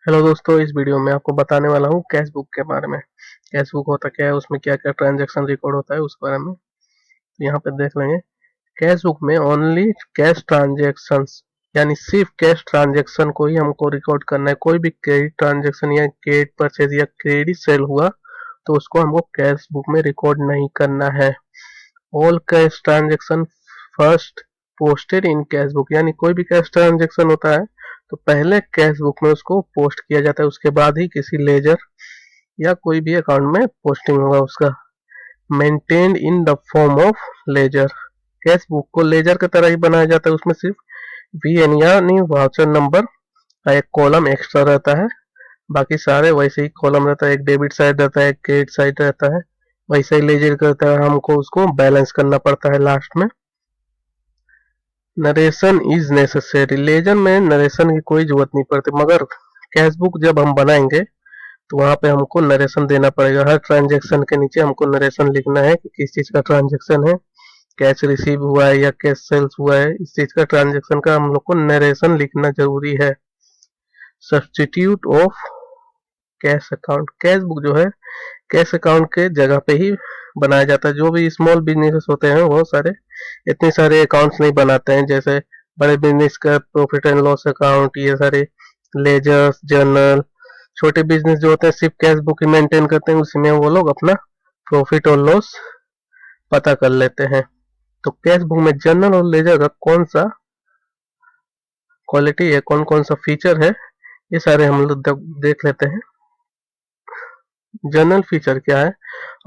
Hello दोस्तों, इस video में आपको बताने वाला हूँ कैश बुक के बारे में। कैश बुक होता क्या है, उसमें क्या क्या ट्रांजैक्शन रिकॉर्ड होता है उस बारे में तो यहाँ पे देख लेंगे। कैश बुक में ओनली कैश ट्रांजैक्शंस, यानी सिर्फ कैश ट्रांजैक्शन को ही हमको रिकॉर्ड करना है। कोई भी क्रेडिट ट्रांजैक्शन या क्रेडिट परचेज या क्रेडिट सेल हुआ तो उसको हमको कैश बुक में रिकॉर्ड नहीं करना है। All cash transaction first posted in cash book, यानी कोई भी कैश ट्रांजैक्शन होता है तो पहले कैश बुक में उसको पोस्ट किया जाता है, उसके बाद ही किसी लेजर या कोई भी अकाउंट में पोस्टिंग होगा उसका। Maintained in the form of ledger, cash book को लेजर की तरह ही बनाया जाता है। उसमें सिर्फ वीएन यानी वाउचर नंबर का एक कॉलम एक्स्ट्रा रहता है, बाकी सारे वैसे ही कॉलम रहता है। एक डेबिट साइड रहता है, एक क्रेडिट साइड रहता है। वैसे ही लेजर करता है, हमको उसको बैलेंस करना पड़ता है लास्ट में। नरेशन इज नेसेसरी, लेजर में नरेशन की कोई जरूरत नहीं पड़ती, मगर कैश बुक जब हम बनाएंगे तो वहां पे हमको नरेशन देना पड़ेगा। हर ट्रांजेक्शन के नीचे हमको नरेशन लिखना है कि किस चीज का ट्रांजेक्शन है, कैश रिसीव हुआ है या कैश सेल्स हुआ है, इस चीज का ट्रांजेक्शन का हम लोग को नरेशन लिखना जरूरी है। Substitute of cash account, cash book जो है कैश अकाउंट के जगह पे ही बनाया जाता है। जो भी स्मॉल बिजनेसेस होते हैं वो सारे इतने सारे अकाउंट्स नहीं बनाते हैं, जैसे बड़े बिजनेस का प्रॉफिट एंड लॉस अकाउंट, ये सारे लेजर्स जर्नल। छोटे बिजनेस जो होते हैं सिर्फ कैश बुक ही मेंटेन करते हैं, उसी में वो लोग अपना प्रॉफिट और लॉस पता कर लेते हैं। तो कैश बुक में जर्नल और लेजर का कौन सा क्वालिटी है, कौन कौन सा फीचर है, ये सारे हम लोग देख लेते हैं। जर्नल फीचर क्या है?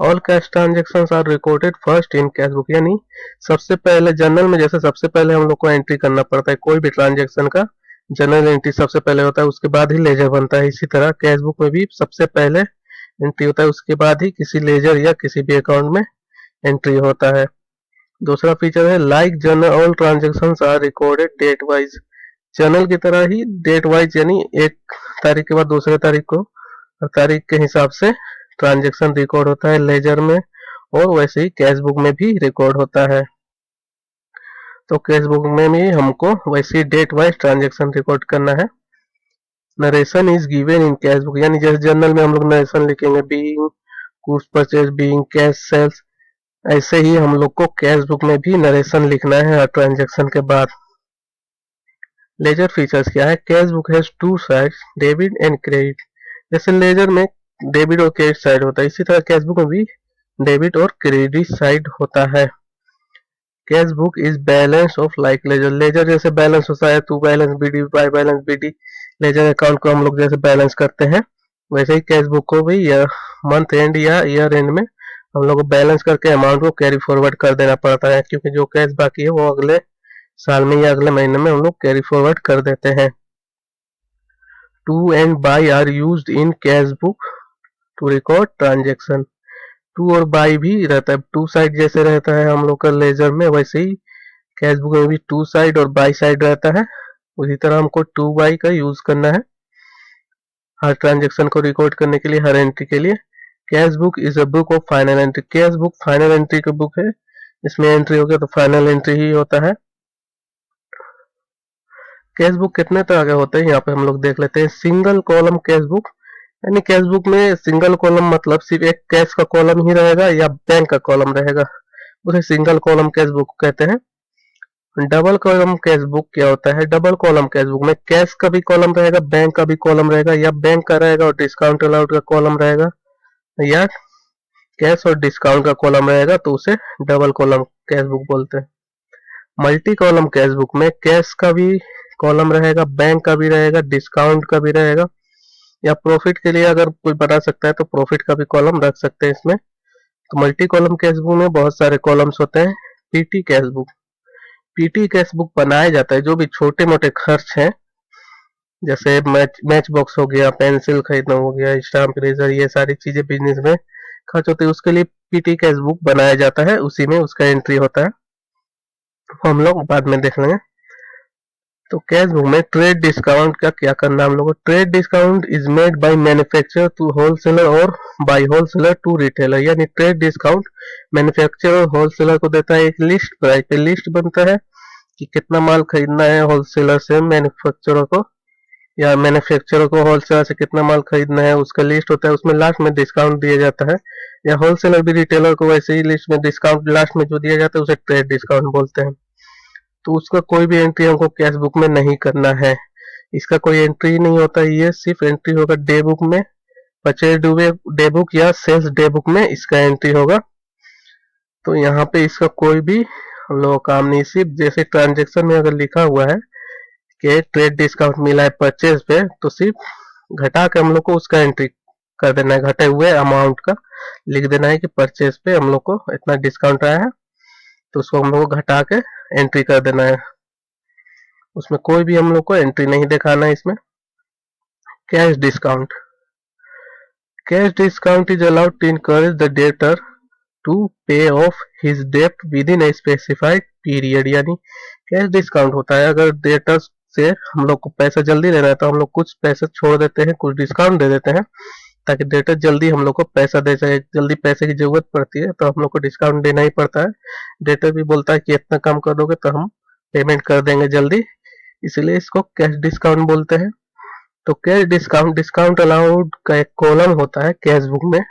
All cash transaction are recorded first in cash book, यानी सबसे पहले जर्नल में जैसे सबसे पहले हम लोग को एंट्री करना पड़ता है कोई भी ट्रांजेक्शन का, जर्नल एंट्री सबसे पहले होता है, उसके बाद ही लेजर बनता है। इसी तरह कैश बुक में भी सबसे पहले एंट्री होता है, उसके बाद ही किसी लेजर या किसी भी अकाउंट में एंट्री होता है। दूसरा फीचर है like journal all transaction are recorded date wise, journal की तरह ही डेट वाइज, यानी एक तारीख के बाद दूसरे तारीख को तारीख के हिसाब से ट्रांजैक्शन रिकॉर्ड होता है लेजर में, और वैसे ही कैश बुक में भी रिकॉर्ड होता है। तो कैश बुक में भी हमको वैसे ही डेट वाइज ट्रांजैक्शन रिकॉर्ड करना है। Narration is given in cash book, यानी जैसे जर्नल में हम लोग नरेशन लिखेंगे being goods purchase, being cash sales, ऐसे ही हम लोग को कैश बुक में भी नरेशन लिखना है हर ट्रांजैक्शन के बाद। लेजर फीचर्स क्या है? Cash book has two sides, debit and credit. जैसे लेजर में डेबिट और क्रेडिट साइड होता है, इसी तरह कैश बुक में भी डेबिट और क्रेडिट साइड होता है। Cash book is balance off like ledger, ledger जैसे बैलेंस होता है to balance BD by balance BD, ledger account को हम लोग जैसे बैलेंस करते हैं वैसे ही कैश बुक को भी मंथ एंड या ईयर एंड में हम लोग को बैलेंस करके अमाउंट को कैरी फॉरवर्ड कर देना पड़ता है, क्योंकि जो कैश बाकी है वो अगले साल में या अगले महीने में हम लोग कैरी फॉरवर्ड कर देते हैं। To and by are used in cash book to record transaction, to और बाई भी रहता है, टू साइड जैसे रहता है हम लोग का लेजर में, वैसे ही कैश बुक में भी टू साइड और बाई साइड रहता है। उसी तरह हमको टू बाई का यूज करना है हर ट्रांजेक्शन को रिकॉर्ड करने के लिए, हर एंट्री के लिए। Cash book is a book of final entry, cash book final entry का बुक है, इसमें एंट्री हो गया तो फाइनल एंट्री ही होता है। कैश बुक कितने तरह के होते हैं यहाँ पे हम लोग देख लेते हैं। सिंगल कॉलम कैश बुक, यानी कैश बुक में सिंगल कॉलम मतलब सिर्फ एक कैश का कॉलम ही रहेगा या बैंक का कॉलम रहेगा, उसे सिंगल कॉलम कैश बुक कहते हैं। डबल कॉलम कैश बुक क्या होता है? डबल कॉलम कैश बुक में कैश का भी कॉलम रहेगा, बैंक का भी कॉलम रहेगा, या बैंक का रहेगा और डिस्काउंट अलाउड का कॉलम रहेगा, या कैश और डिस्काउंट का कॉलम रहेगा, तो उसे डबल कॉलम कैश बुक बोलते हैं। मल्टी कॉलम कैश बुक में कैश का भी कॉलम रहेगा, बैंक का भी रहेगा, डिस्काउंट का भी रहेगा, या प्रॉफिट के लिए अगर कोई बना सकता है तो प्रॉफिट का भी कॉलम रख सकते हैं इसमें। तो मल्टी कॉलम कैश बुक में बहुत सारे कॉलम्स होते हैं। PT cash book, PT cash book बनाया जाता है जो भी छोटे मोटे खर्च हैं, जैसे मैच बॉक्स हो गया, पेंसिल खरीदना हो गया, स्टाम्प इरेजर, ये सारी चीजें बिजनेस में खर्च होती है, उसके लिए पीटी कैश बुक बनाया जाता है, उसी में उसका एंट्री होता है, हम लोग बाद में देख लेंगे। तो कैश बुक में ट्रेड डिस्काउंट का क्या करना हम लोग को? Trade discount is made by manufacturer to wholesaler और बाय होलसेलर टू रिटेलर, यानी ट्रेड डिस्काउंट मैन्युफैक्चरर और होलसेलर को देता है। एक लिस्ट प्राइस पे लिस्ट बनता है कि कितना माल खरीदना है होलसेलर से मैन्युफैक्चरर को, या मैन्युफैक्चरर को होलसेलर से कितना माल खरीदना है उसका लिस्ट होता है, उसमें लास्ट में डिस्काउंट दिया जाता है। या होलसेलर भी रिटेलर को वैसे ही लिस्ट में डिस्काउंट लास्ट में जो दिया जाता है उसे ट्रेड डिस्काउंट बोलते हैं। तो उसका कोई भी एंट्री हमको कैश बुक में नहीं करना है, इसका कोई एंट्री नहीं होता, ये सिर्फ एंट्री होगा डे बुक में, परचेज डे बुक या सेल्स डे बुक में इसका एंट्री होगा। तो यहाँ पे इसका कोई भी हम लोग काम नहीं, सिर्फ जैसे ट्रांजेक्शन में अगर लिखा हुआ है कि ट्रेड डिस्काउंट मिला है परचेज पे, तो सिर्फ घटा के हम लोग को उसका एंट्री कर देना है, घटे हुए अमाउंट का लिख देना है कि परचेज पे हम लोग को इतना डिस्काउंट आया है, तो उसको हम लोग को घटा के एंट्री कर देना है। उसमें कोई भी हम लोग को एंट्री नहीं दिखाना है इसमें। Cash discount, cash discount is allowed to encourage the debtor to pay off his debt within a specified period. यानी कैश डिस्काउंट होता है अगर डेटर से हम लोग को पैसा जल्दी लेना है तो हम लोग कुछ पैसे छोड़ देते हैं, कुछ डिस्काउंट दे देते हैं ताकि डेटर जल्दी हम लोग को पैसा दे सके। जल्दी पैसे की जरूरत पड़ती है तो हम लोग को डिस्काउंट देना ही पड़ता है। डेटर भी बोलता है कि इतना कम कर दोगे तो हम पेमेंट कर देंगे जल्दी, इसलिए इसको कैश डिस्काउंट बोलते हैं। तो कैश डिस्काउंट, डिस्काउंट अलाउड का एक कॉलम होता है कैश बुक में,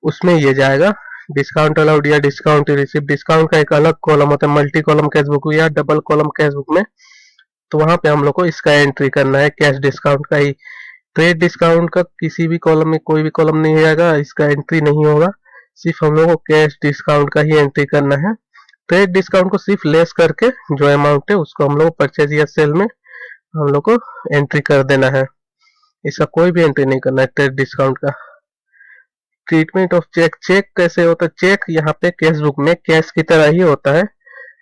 उसमें ये जाएगा डिस्काउंट अलाउड या डिस्काउंट रिसीव। डिस्काउंट का एक अलग कॉलम होता है मल्टी कॉलम कैश बुक या डबल कॉलम कैश बुक में, तो वहां पे हम लोग को इसका एंट्री करना है कैश डिस्काउंट का ही। ट्रेड डिस्काउंट का किसी भी कॉलम में कोई भी कॉलम नहीं आएगा, इसका एंट्री नहीं होगा, सिर्फ हम लोग को कैश डिस्काउंट का ही एंट्री करना है। ट्रेड डिस्काउंट को सिर्फ लेस करके जो अमाउंट है उसको हम लोग परचेज या सेल में हम लोग को एंट्री कर देना है, इसका कोई भी एंट्री नहीं करना है ट्रेड डिस्काउंट का। ट्रीटमेंट ऑफ चेक, चेक कैसे होता है? चेक यहाँ पे कैश बुक में कैश की तरह ही होता है,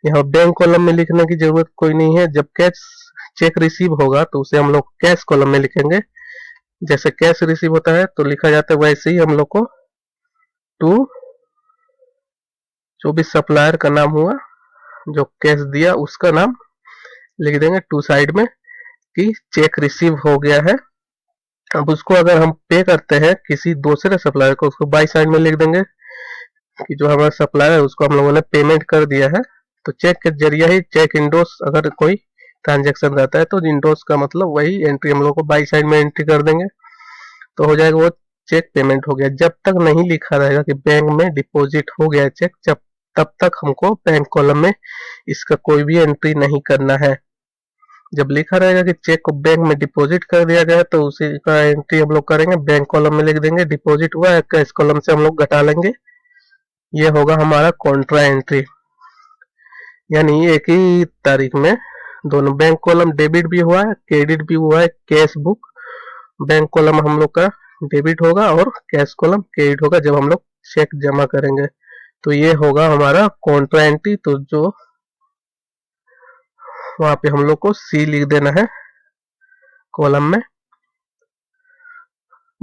यहाँ बैंक कॉलम में लिखने की जरूरत कोई नहीं है। जब कैश चेक रिसीव होगा तो उसे हम लोग कैश कॉलम में लिखेंगे, जैसे कैश रिसीव होता है तो लिखा जाता है वैसे ही हम लोग को टू, जो भी सप्लायर का नाम हुआ जो कैश दिया उसका नाम लिख देंगे टू साइड में कि चेक रिसीव हो गया है। अब उसको अगर हम पे करते हैं किसी दूसरे सप्लायर को, उसको बाई साइड में लिख देंगे कि जो हमारा सप्लायर है उसको हम लोगों ने पेमेंट कर दिया है। तो चेक के जरिए ही चेक इंडोर्स अगर कोई ट्रांजेक्शन रहता है तो इंडोर्स का मतलब वही एंट्री हम लोग को बाई साइड में एंट्री कर देंगे, तो हो जाएगा वो चेक पेमेंट हो गया। जब तक नहीं लिखा रहेगा कि बैंक में डिपॉजिट हो गया चेक, जब तब तक हमको बैंक कॉलम में इसका कोई भी एंट्री नहीं करना है। जब लिखा रहेगा कि चेक को बैंक में डिपॉजिट कर दिया गया तो उसी का एंट्री हम लोग करेंगे, बैंक कॉलम में लिख देंगे डिपॉजिट हुआ है, कैश कॉलम से हम लोग घटा लेंगे, ये होगा हमारा कॉन्ट्रा एंट्री। यानी एक ही तारीख में दोनों बैंक कॉलम डेबिट भी हुआ है क्रेडिट भी हुआ है। कैश बुक बैंक कॉलम हम लोग का डेबिट होगा और कैश कॉलम क्रेडिट होगा जब हम लोग चेक जमा करेंगे, तो ये होगा हमारा कॉन्ट्रा एंट्री। तो जो वहां पे हम लोग को सी लिख देना है कॉलम में।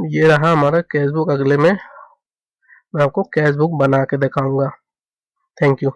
ये रहा हमारा कैश बुक, अगले में मैं आपको कैश बुक बना के दिखाऊंगा। Thank you.